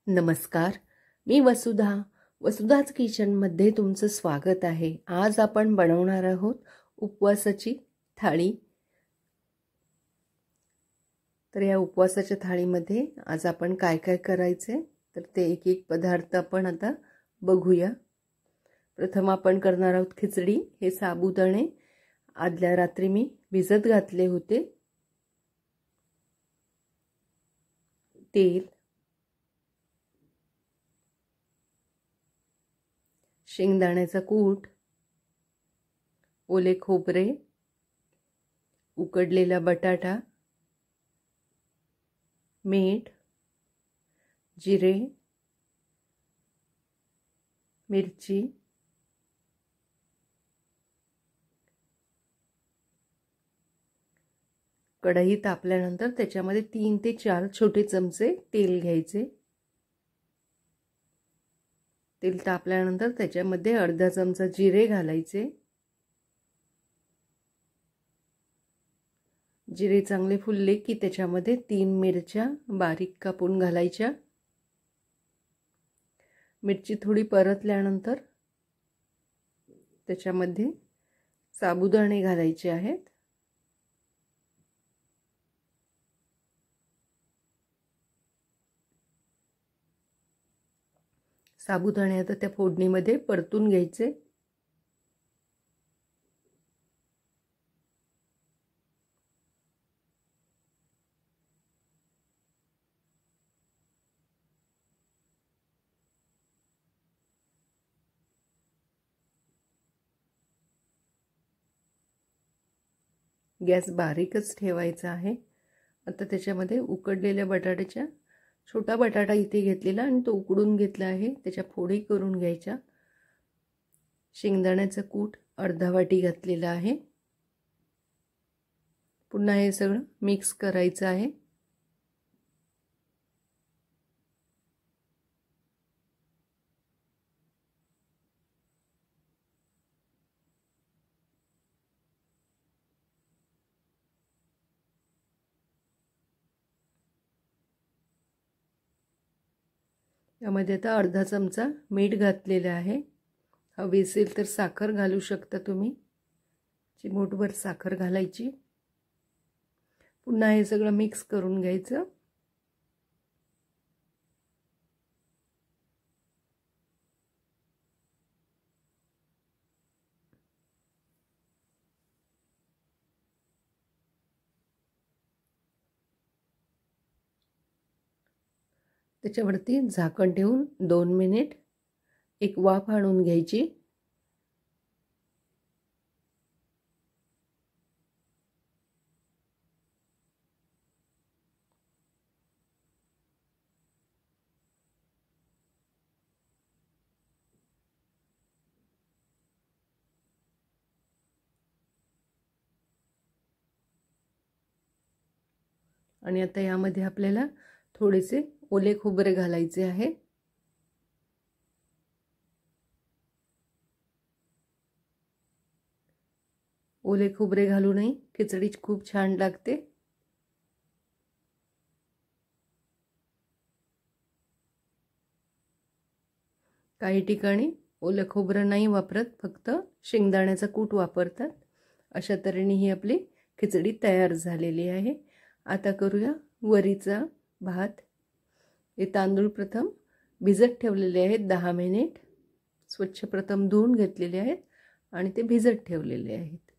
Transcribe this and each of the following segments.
नमस्कार, मी वसुधाच किचनमध्ये तुमचं स्वागत आहे। आज आपण बनवणार आहोत उपवासाची थाळी। तर या उपवासाच्या थाळीमध्ये आज आपण काय काय करायचे तर ते एक एक पदार्थ आपण आता बघूया। प्रथम आपण करणार आहोत खिचडी। हे साबुदाणे आदल्या रात्री मी भिजत घातले होते। तेल, शेंगदाण्याचा कूट, ओले खोबरे, उकडलेला बटाटा, मीठ, जिरे, मिरची, कढई तापल्यानंतर त्याच्यामध्ये 3 ते 4 छोटे चमचे तेल घ्यायचे। तेल तापल्यानंतर त्याच्यामध्ये अर्धा चमचा जिरे घालायचे। जिरे चांगले फुलले की त्याच्यामध्ये 3 मिरच्या बारीक कापून घालायच्या। मिरची थोडी परतल्यानंतर त्याच्यामध्ये साबुदाणे घालायचे आहेत। साबुदाणे आता त्या फोडणीमध्ये परतून घ्यायचे। गॅस बारीकच ठेवायचा आहे। आता त्याच्यामध्ये उकडलेल्या बटाट्याच्या छोटा बटाटा इथे घेतलेला आणि तो उकडून घेतला आहे, त्याच्या फोडी करून घ्यायच्या। शेंगदाण्याचा कूट अर्धा वाटी घातलेला आहे। पुन्हा हे सगळं मिक्स करायचं आहे। यामध्ये आता अर्धा चमचा मीठ घातलेले आहे। हवी असेल तर साखर घालू शकता तुम्ही। चिमूटभर साखर घालायची। पुन्हा हे सगळं मिक्स करून घ्यायचं। त्याच्यावरती झाकण ठेवून 2 मिनिट एक वाफ आणून घ्यायची। आणि आता यामध्ये आपल्याला थोडेसे ओले खोबरे घालायचे आहे। ओले खोबरे घालूनही खिचडी खूप छान लागते। काही ठिकाणी ओले खोबरं नाही वापरत, फक्त शेंगदाण्याचा कूट वापरतात। अशा तऱ्हेने ही आपली खिचडी तयार झालेली आहे। आता करूया वरीचा भात। हे तांदूळ प्रथम भिजत ठेवलेले आहेत 10 मिनिट। स्वच्छ प्रथम धुवून घेतलेले आहेत आणि ते भिजत ठेवलेले आहेत।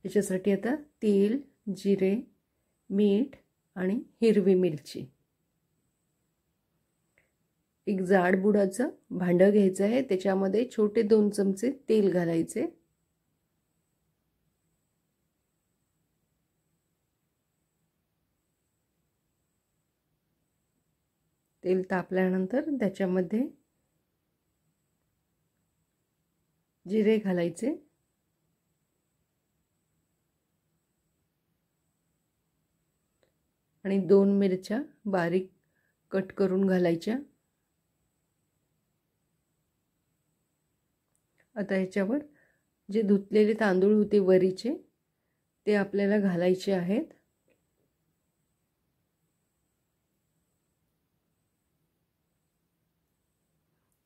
याच्यासाठी आता तेल, जिरे, मीठ आणि हिरवी मिरची, एक जाड बुडाचं भांडं घ्यायचं आहे। त्याच्यामध्ये छोटे 2 चमचे तेल घालायचे। तेल तापल्यानंतर त्याच्यामध्ये जिरे घालायचे आणि 2 मिरच्या बारीक कट करून घालायच्या। आता याच्यावर जे धुतलेले तांदूळ होते वरीचे ते आपल्याला घालायचे आहेत।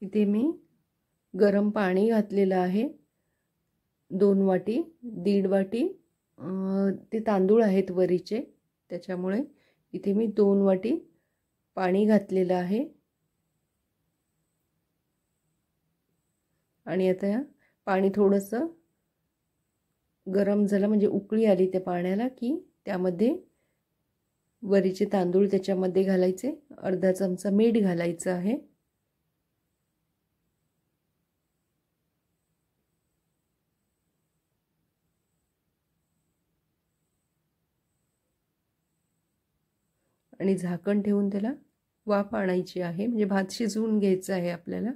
इथे मी गरम पाणी घातलेलं आहे 2 वाटी, 1.5 वाटी ते तांदूळ आहेत वरीचे, त्याच्यामुळे इथे मी 2 वाटी पाणी घातलेलं आहे. आणि आता या पाणी थोडंसं गरम झालं म्हणजे उकळी आली त्या पाण्याला की त्यामध्ये वरीचे तांदूळ त्याच्यामध्ये घालायचे. अर्धा चमचा मीठ घालायचं आहे. आणि झाकण ठेवून त्याला वाफ आणायची आहे, म्हणजे भात शिजवून घ्यायचा आहे आपल्याला.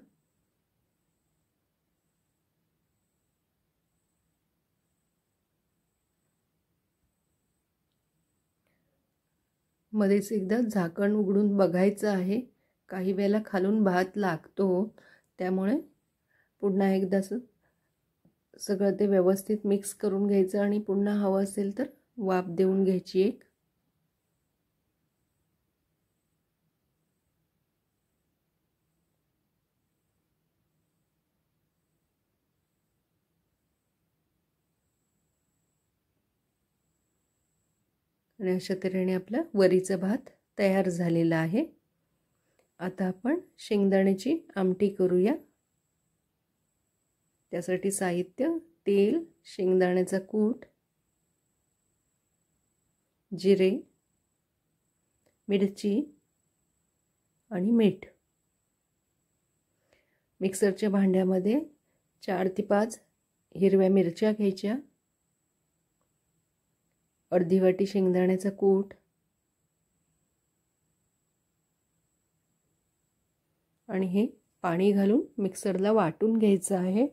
मध्येच एकदा झाकण उघडून बघायचं आहे. काही वेळेला खालून भात लागतो, त्यामुळे पुन्हा एकदा सगळं ते व्यवस्थित मिक्स करून घ्यायचं आणि पुन्हा हवं असेल तर वाफ देऊन घ्यायची एक. आणि अशा तऱ्हेने आपला वरीचा भात तयार झालेला आहे. आता आपण शेंगदाण्याची आमटी करूया. त्यासाठी साहित्य: तेल, शेंगदाण्याचा कूट, जिरे, मिरची आणि मीठ. मिक्सरच्या भांड्यामध्ये 4 ते 5 हिरव्या मिरच्या घ्यायच्या, अर्धी वाटी शेंगदाण्याचा कूट आणि हे पाणी घालून मिक्सरला वाटून घ्यायचं आहे.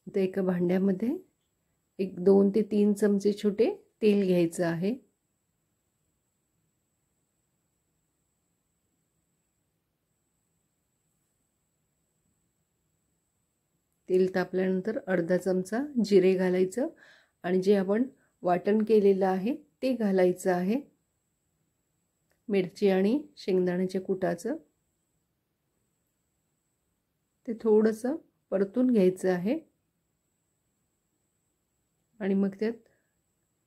आता एका भांड्यामध्ये 2 ते 3 चमचे छोटे तेल घ्यायचं आहे. तेल तापल्यानंतर अर्धा चमचा जिरे घालायचं आणि जे आपण वाटण केलेलं आहे ते घालायचं आहे. मिरची आणि शेंगदाण्याच्या कुटाचं ते थोडंसं परतून घ्यायचं आहे. आणि मग त्यात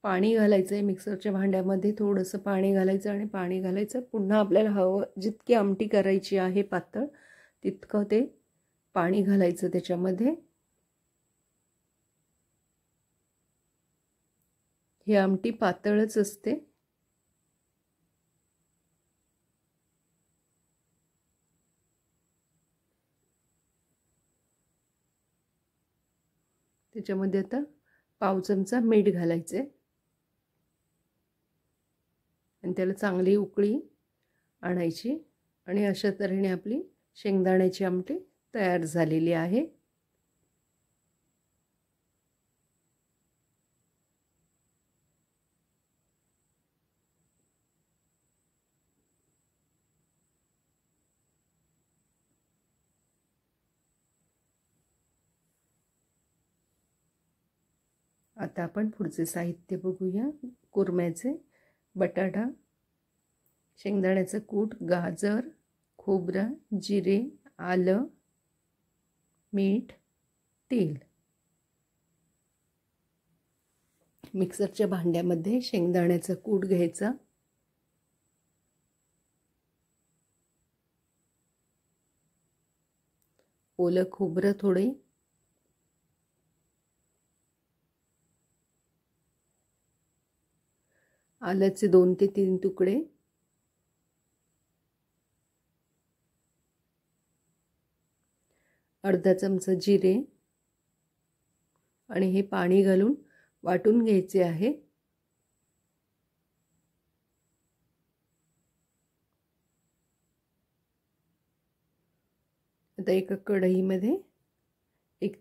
पाणी घालायचं आहे. मिक्सरच्या भांड्यामध्ये थोडंसं पाणी घालायचं आणि पाणी घालायचं. पुन्हा आपल्याला हवं जितकी आमटी करायची आहे पातळ तितकं ते पाणी घालायचं त्याच्यामध्ये. ही आमटी पातळच असते. त्याच्यामध्ये आता पाव चमचा मीठ घालायचे आणि त्याला चांगली उकळी आणायची. आणि अशा तऱ्हेने आपली शेंगदाण्याची आमटी तयार झालेली आहे. आता आपण पुढचे साहित्य बघूया. कुरम्याचे: बटाटा, शेंगदाण्याचं कूट, गाजर, खोबरं, जिरे, आलं, मीठ, तेल. मिक्सरच्या भांड्यामध्ये शेंगदाण्याचा कूट घ्यायचा, ओलं खोबरं थोडे, आल्याचे 2 ते 3 तुकडे, अर्धा चमचा जिरे आणि हे पाणी घालून वाटून घ्यायचे आहे. आता एका कढईमध्ये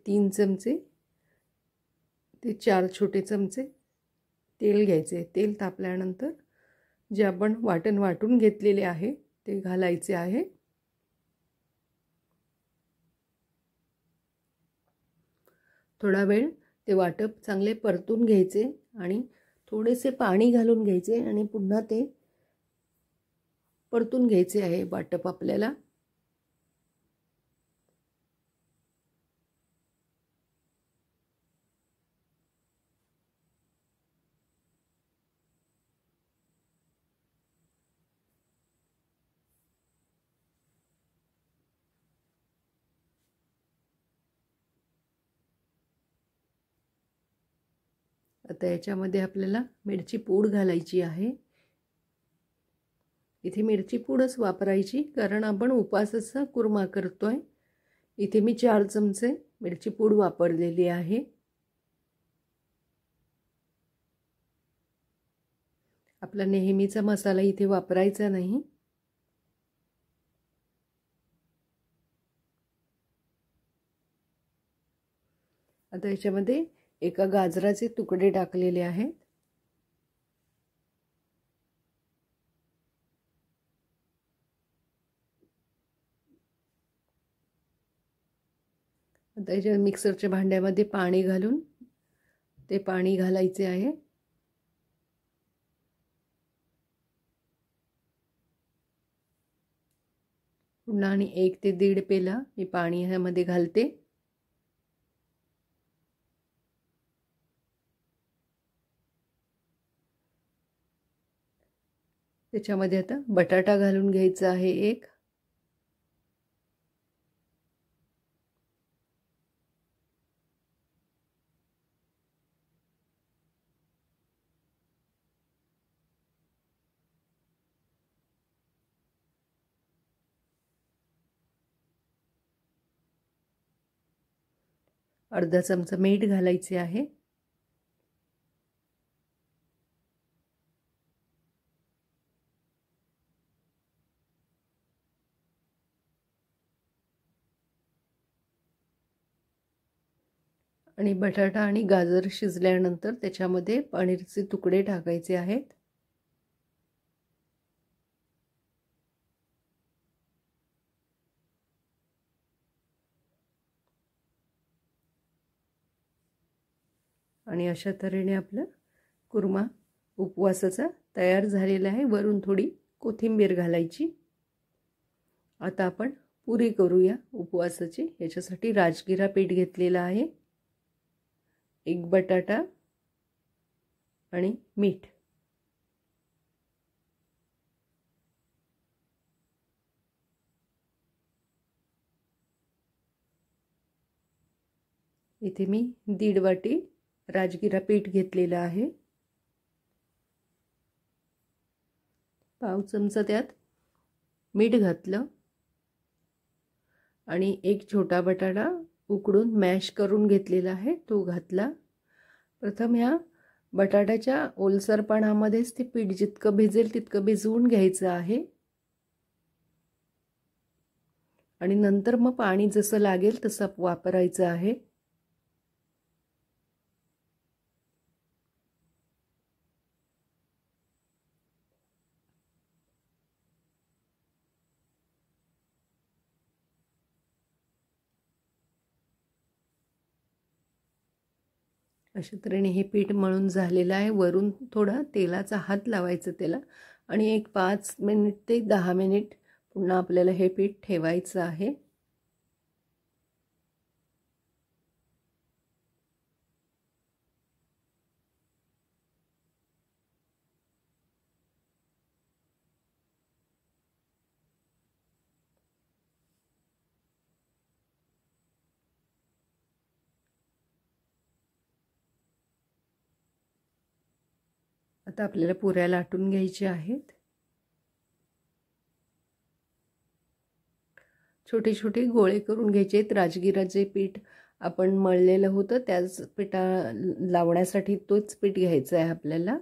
3 चमचे ते 4 छोटे चमचे तेल घ्यायचे. तेल तापल्यानंतर जे आपण वाटण वाटून घेतलेले आहे ते घालायचे आहे. थोडा वेळ ते वाटप चांगले परतून घ्यायचे आणि थोडेसे पाणी घालून घ्यायचे आणि पुन्हा ते परतून घ्यायचे आहे वाटप आपल्याला. आता याच्यामध्ये आपल्याला मिरची पूड घालायची आहे. इथे मिरची पूडच वापरायची कारण आपण उपवासाचा कुर्मा करतोय. इथे मी 4 चमचे मिरची पूड वापरलेली आहे. आपला नेहमीचा मसाला इथे वापरायचा नाही. आता याच्यामध्ये एका गाजराचे तुकडे टाकलेले आहेत. आता याच्या मिक्सरच्या भांड्यामध्ये पाणी घालून ते पाणी घालायचे आहे. पुन्हा आणि 1 ते 1.5 पेला मी पाणी ह्यामध्ये घालते. त्याच्यामध्ये आता बटाटा घालून घ्यायचा आहे एक. अर्धा चमचा मीठ घालायचे आहे. आणि बटाटा आणि गाजर शिजल्यानंतर त्याच्यामध्ये पनीरचे तुकडे टाकायचे आहेत. आणि अशा तऱ्हेने आपला कुर्मा उपवासाचा तयार झालेला आहे. वरून थोडी कोथिंबीर घालायची. आता आपण पुरी करूया उपवासाची. याच्यासाठी राजगिरा पीठ घेतलेला आहे, 1 बटाटा आणि मीठ. इथे मी 1.5 वाटी राजगिरा पीठ घेतलेलं आहे. पाव चमचा त्यात मीठ घातलं आणि 1 छोटा बटाटा उकडून मॅश करून घेतलेला आहे तो घातला. प्रथम ह्या बटाट्याच्या ओलसरपणामध्येच ते पीठ जितकं भिजेल तितकं भिजवून घ्यायचं आहे आणि नंतर मग पाणी जसं लागेल तसं वापरायचं आहे. अशा तऱ्हेने हे पीठ मळून झालेलं आहे. वरून थोडा तेलाचा हात लावायचा त्याला आणि एक 5 मिनिट ते 10 मिनिट पुन्हा आपल्याला हे पीठ ठेवायचं आहे. आता आपल्याला पुऱ्या लाटून घ्यायच्या आहेत. छोटे छोटे गोळे करून घ्यायचे आहेत. राजगिराचे पीठ आपण मळलेलं होतं त्याच पिठा लावण्यासाठी तोच पीठ घ्यायचा आहे आपल्याला.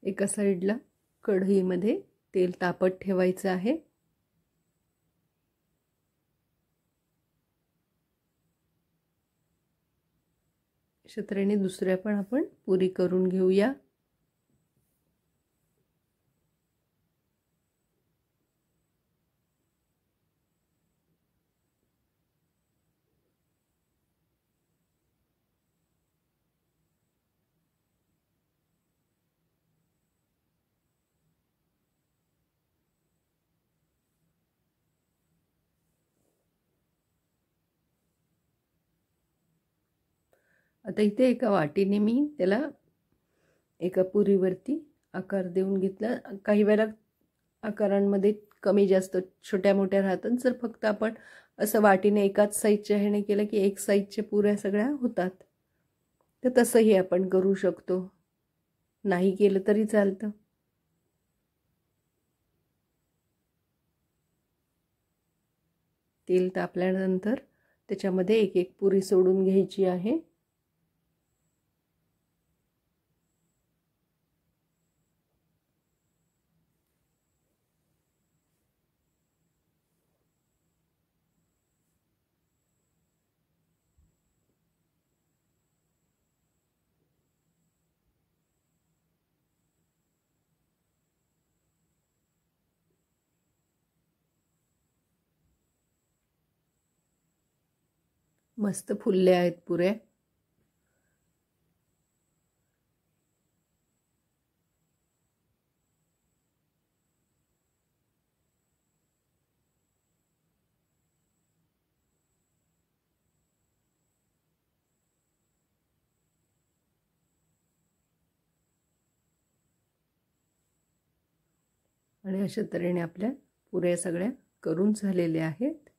एका साईडला कढईमध्ये तेल तापत ठेवायचं आहे. अशा तऱ्हेने दुसऱ्या पण आपण पुरी करून घेऊया. आता इथे एका वाटीने मी त्याला एका पुरीवरती आकार देऊन घेतला। काही वेळा आकारांमध्ये कमी जास्त छोट्या मोठ्या राहतात, जर फक्त आपण असं वाटीने एकाच साईजच्या ह्याने केलं की एक साईजच्या पुऱ्या सगळ्या होतात। तर तसंही आपण करू शकतो, नाही केलं तरी चालतं। तेल तापल्यानंतर त्याच्यामध्ये एक एक पुरी सोडून घ्यायची आहे। मस्त फुलल्या आहेत पुऱ्या। आणि अशा तऱ्हेने आपल्या पुऱ्या सगळ्या करून झालेल्या आहेत।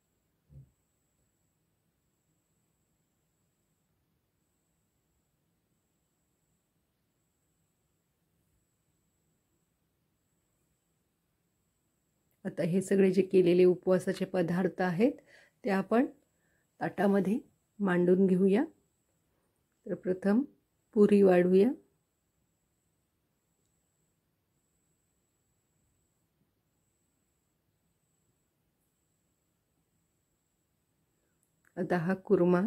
आता हे सगळे जे केलेले उपवासाचे पदार्थ आहेत ते आपण ताटामध्ये मांडून घेऊया। तर प्रथम पुरी वाढूया। आता हा कुर्मा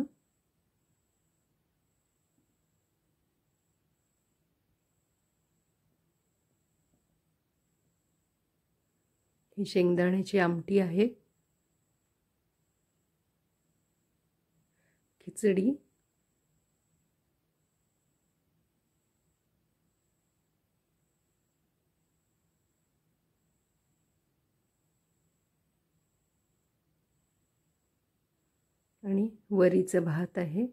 ही शेंगदाण्याची आमटी आहे, खिचडी, आणि वरीचं भात आहे।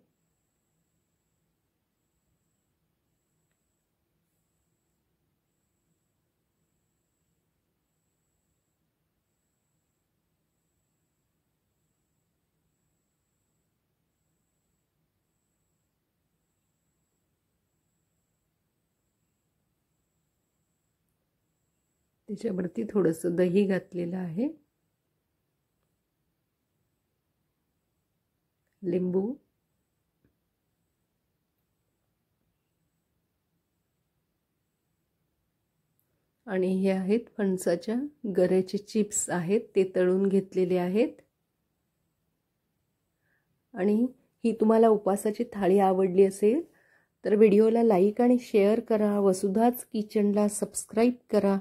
त्याच्यावरती थोडंसं दही घातलेलं आहे, लिंबू, आणि हे आहेत फणसाच्या गऱ्याचे चिप्स आहेत, ते तळून घेतलेले आहेत। आणि ही तुम्हाला उपवासाची थाळी आवडली असेल तर व्हिडिओला लाईक आणि शेअर करा, वसुधाच किचनला सबस्क्राईब करा।